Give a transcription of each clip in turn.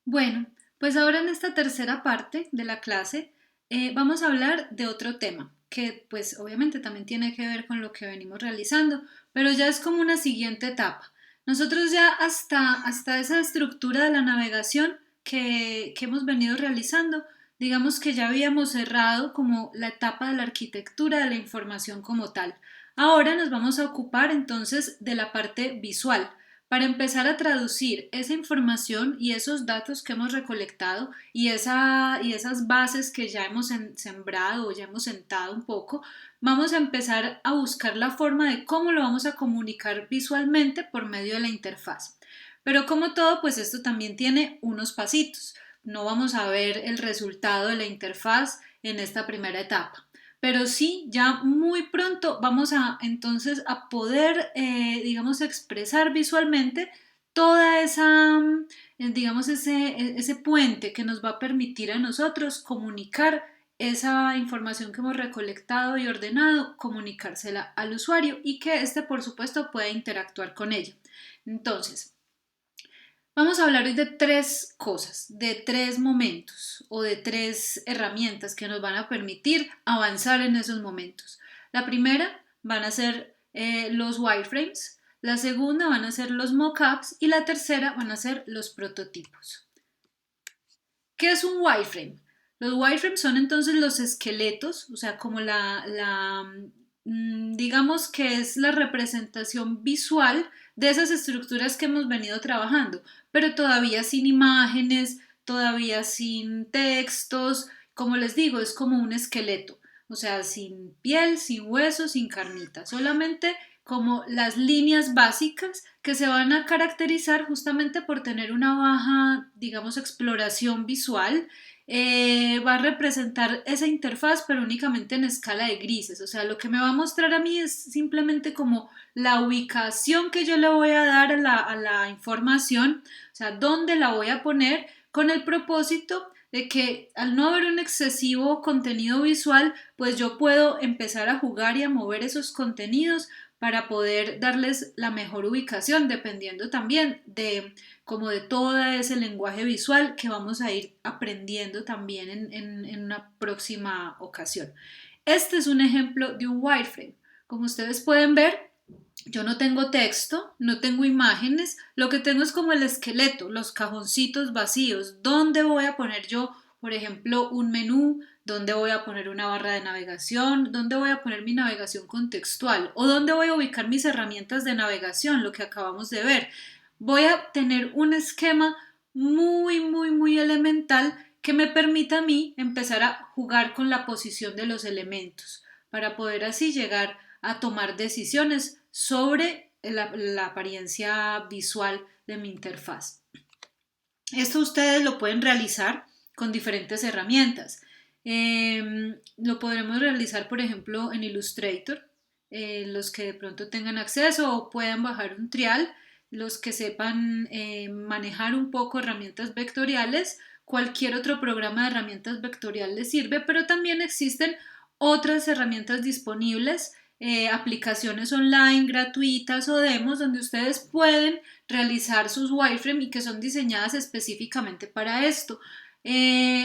Bueno, pues ahora en esta tercera parte de la clase vamos a hablar de otro tema que pues obviamente también tiene que ver con lo que venimos realizando, pero ya es como una siguiente etapa. Nosotros ya hasta esa estructura de la navegación que hemos venido realizando, digamos que ya habíamos cerrado como la etapa de la arquitectura de la información como tal. Ahora nos vamos a ocupar entonces de la parte visual para empezar a traducir esa información y esos datos que hemos recolectado y esas bases que ya hemos sembrado o ya hemos sentado un poco, vamos a empezar a buscar la forma de cómo lo vamos a comunicar visualmente por medio de la interfaz. Pero como todo, pues esto también tiene unos pasitos. No vamos a ver el resultado de la interfaz en esta primera etapa, pero sí, ya muy pronto vamos a entonces a poder, digamos, expresar visualmente toda esa, digamos, ese puente que nos va a permitir a nosotros comunicar esa información que hemos recolectado y ordenado, comunicársela al usuario y que éste, por supuesto, pueda interactuar con ella. Entonces, vamos a hablar hoy de tres cosas, de tres momentos o de tres herramientas que nos van a permitir avanzar en esos momentos. La primera van a ser los wireframes, la segunda van a ser los mockups y la tercera van a ser los prototipos. ¿Qué es un wireframe? Los wireframes son entonces los esqueletos, o sea, como digamos que es la representación visual de esas estructuras que hemos venido trabajando, pero todavía sin imágenes, todavía sin textos, como les digo, es como un esqueleto, o sea, sin piel, sin hueso, sin carnita, solamente como las líneas básicas que se van a caracterizar justamente por tener una baja, digamos, exploración visual. Va a representar esa interfaz pero únicamente en escala de grises, o sea, lo que me va a mostrar a mí es simplemente como la ubicación que yo le voy a dar a la información, o sea, dónde la voy a poner con el propósito de que al no haber un excesivo contenido visual, pues yo puedo empezar a jugar y a mover esos contenidos para poder darles la mejor ubicación, dependiendo también de como de todo ese lenguaje visual que vamos a ir aprendiendo también en una próxima ocasión. Este es un ejemplo de un wireframe. Como ustedes pueden ver, yo no tengo texto, no tengo imágenes, lo que tengo es como el esqueleto, los cajoncitos vacíos. ¿Dónde voy a poner yo, por ejemplo, un menú? ¿Dónde voy a poner una barra de navegación? ¿Dónde voy a poner mi navegación contextual? ¿O dónde voy a ubicar mis herramientas de navegación? Lo que acabamos de ver. Voy a tener un esquema muy elemental que me permita a mí empezar a jugar con la posición de los elementos para poder así llegar a tomar decisiones sobre la apariencia visual de mi interfaz. Esto ustedes lo pueden realizar con diferentes herramientas. Lo podremos realizar, por ejemplo, en Illustrator. Los que de pronto tengan acceso o puedan bajar un trial, los que sepan manejar un poco herramientas vectoriales, cualquier otro programa de herramientas vectoriales les sirve, pero también existen otras herramientas disponibles, aplicaciones online gratuitas o demos donde ustedes pueden realizar sus wireframe y que son diseñadas específicamente para esto.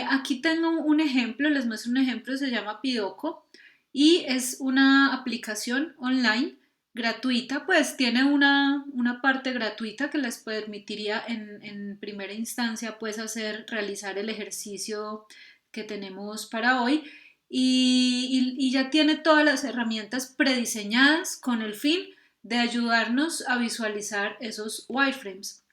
Aquí tengo un ejemplo, les muestro un ejemplo, se llama Pidoco y es una aplicación online gratuita, pues tiene una parte gratuita que les permitiría en primera instancia pues realizar el ejercicio que tenemos para hoy y ya tiene todas las herramientas prediseñadas con el fin de ayudarnos a visualizar esos wireframes.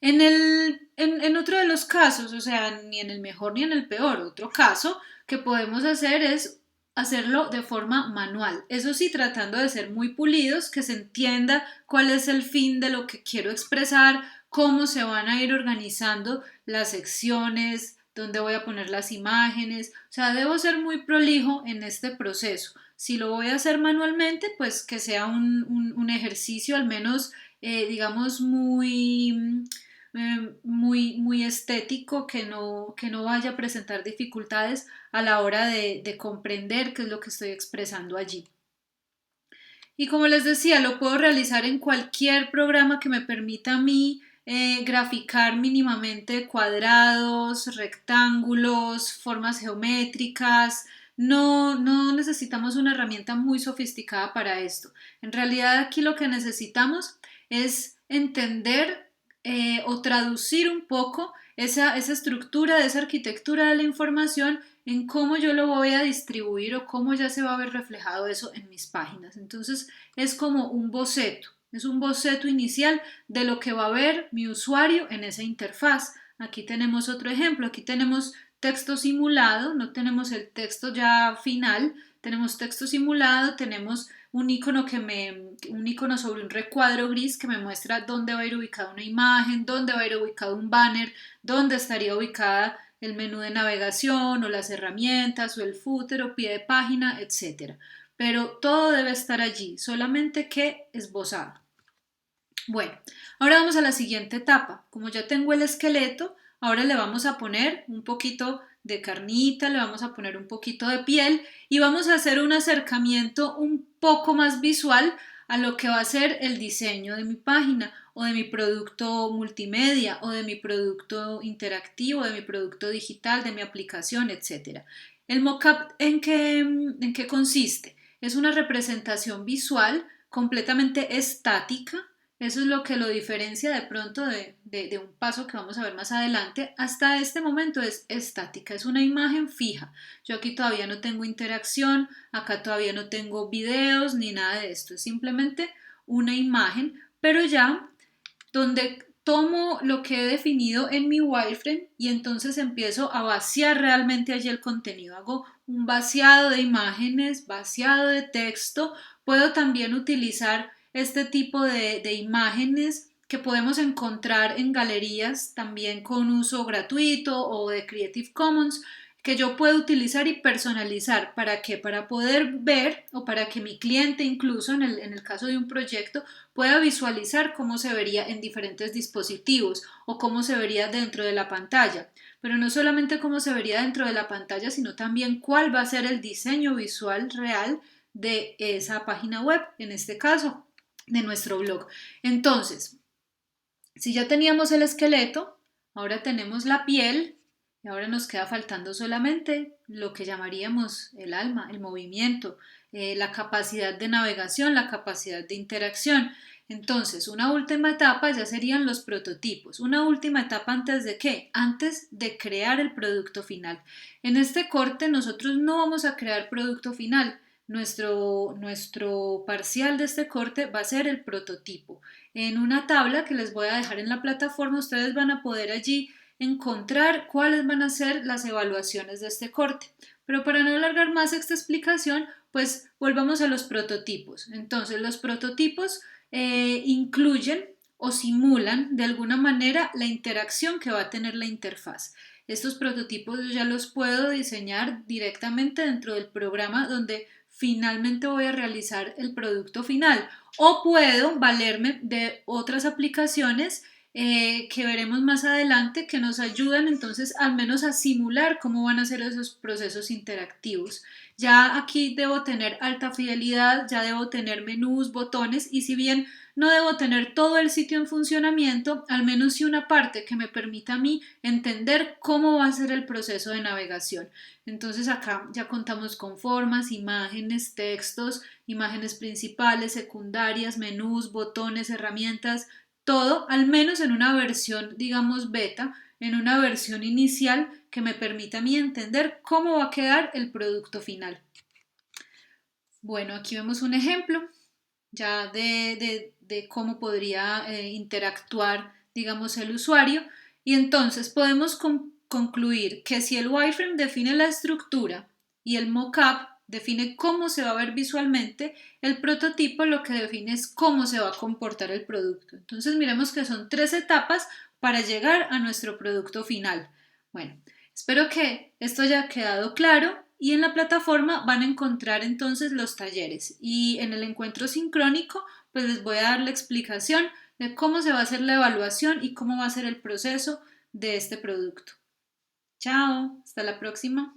En otro de los casos, o sea, ni en el mejor ni en el peor, otro caso que podemos hacer es hacerlo de forma manual. Eso sí, tratando de ser muy pulidos, que se entienda cuál es el fin de lo que quiero expresar, cómo se van a ir organizando las secciones, dónde voy a poner las imágenes. O sea, debo ser muy prolijo en este proceso. Si lo voy a hacer manualmente, pues que sea un ejercicio al menos, digamos, muy estético, que no vaya a presentar dificultades a la hora de comprender qué es lo que estoy expresando allí. Y como les decía, lo puedo realizar en cualquier programa que me permita a mí graficar mínimamente cuadrados, rectángulos, formas geométricas. No necesitamos una herramienta muy sofisticada para esto. En realidad aquí lo que necesitamos es entender o traducir un poco esa estructura de esa arquitectura de la información en cómo yo lo voy a distribuir o cómo ya se va a ver reflejado eso en mis páginas. Entonces es como un boceto, es un boceto inicial de lo que va a ver mi usuario en esa interfaz. Aquí tenemos otro ejemplo, aquí tenemos texto simulado, no tenemos el texto ya final, tenemos texto simulado, tenemos un icono sobre un recuadro gris que me muestra dónde va a ir ubicada una imagen, dónde va a ir ubicado un banner, dónde estaría ubicada el menú de navegación o las herramientas o el footer o pie de página, etcétera. Pero todo debe estar allí, solamente que esbozado. Bueno, ahora vamos a la siguiente etapa. Como ya tengo el esqueleto, ahora le vamos a poner un poquito de carnita, le vamos a poner un poquito de piel y vamos a hacer un acercamiento un poco más visual a lo que va a ser el diseño de mi página o de mi producto multimedia o de mi producto interactivo, de mi producto digital, de mi aplicación, etc. ¿El mockup en qué consiste? Es una representación visual completamente estática. Eso es lo que lo diferencia de pronto de un paso que vamos a ver más adelante. Hasta este momento es estática, es una imagen fija. Yo aquí todavía no tengo interacción, acá todavía no tengo videos ni nada de esto. Es simplemente una imagen, pero ya donde tomo lo que he definido en mi wireframe y entonces empiezo a vaciar realmente allí el contenido. Hago un vaciado de imágenes, vaciado de texto. Puedo también utilizar este tipo de imágenes que podemos encontrar en galerías también con uso gratuito o de Creative Commons que yo puedo utilizar y personalizar. ¿Para qué? Para poder ver o para que mi cliente incluso en el caso de un proyecto pueda visualizar cómo se vería en diferentes dispositivos o cómo se vería dentro de la pantalla. Pero no solamente cómo se vería dentro de la pantalla, sino también cuál va a ser el diseño visual real de esa página web, en este caso, de nuestro blog. Entonces, si ya teníamos el esqueleto, ahora tenemos la piel y ahora nos queda faltando solamente lo que llamaríamos el alma, el movimiento, la capacidad de navegación, la capacidad de interacción. Entonces, una última etapa ya serían los prototipos. Una última etapa antes de qué? Antes de crear el producto final. En este corte nosotros no vamos a crear producto final. Nuestro parcial de este corte va a ser el prototipo. En una tabla que les voy a dejar en la plataforma, ustedes van a poder allí encontrar cuáles van a ser las evaluaciones de este corte. Pero para no alargar más esta explicación, pues volvamos a los prototipos. Entonces, los prototipos incluyen o simulan de alguna manera la interacción que va a tener la interfaz. Estos prototipos yo ya los puedo diseñar directamente dentro del programa donde finalmente voy a realizar el producto final o puedo valerme de otras aplicaciones que veremos más adelante que nos ayudan entonces al menos a simular cómo van a ser esos procesos interactivos. Ya aquí debo tener alta fidelidad, ya debo tener menús, botones y si bien no debo tener todo el sitio en funcionamiento, al menos sí una parte que me permita a mí entender cómo va a ser el proceso de navegación. Entonces acá ya contamos con formas, imágenes, textos, imágenes principales, secundarias, menús, botones, herramientas, todo al menos en una versión, digamos, beta, en una versión inicial que me permita a mí entender cómo va a quedar el producto final. Bueno, aquí vemos un ejemplo ya de cómo podría interactuar, digamos, el usuario. Y entonces podemos concluir que si el wireframe define la estructura y el mockup define cómo se va a ver visualmente, el prototipo lo que define es cómo se va a comportar el producto. Entonces miremos que son 3 etapas para llegar a nuestro producto final. Bueno, espero que esto haya quedado claro y en la plataforma van a encontrar entonces los talleres y en el encuentro sincrónico pues les voy a dar la explicación de cómo se va a hacer la evaluación y cómo va a ser el proceso de este producto. Chao, hasta la próxima.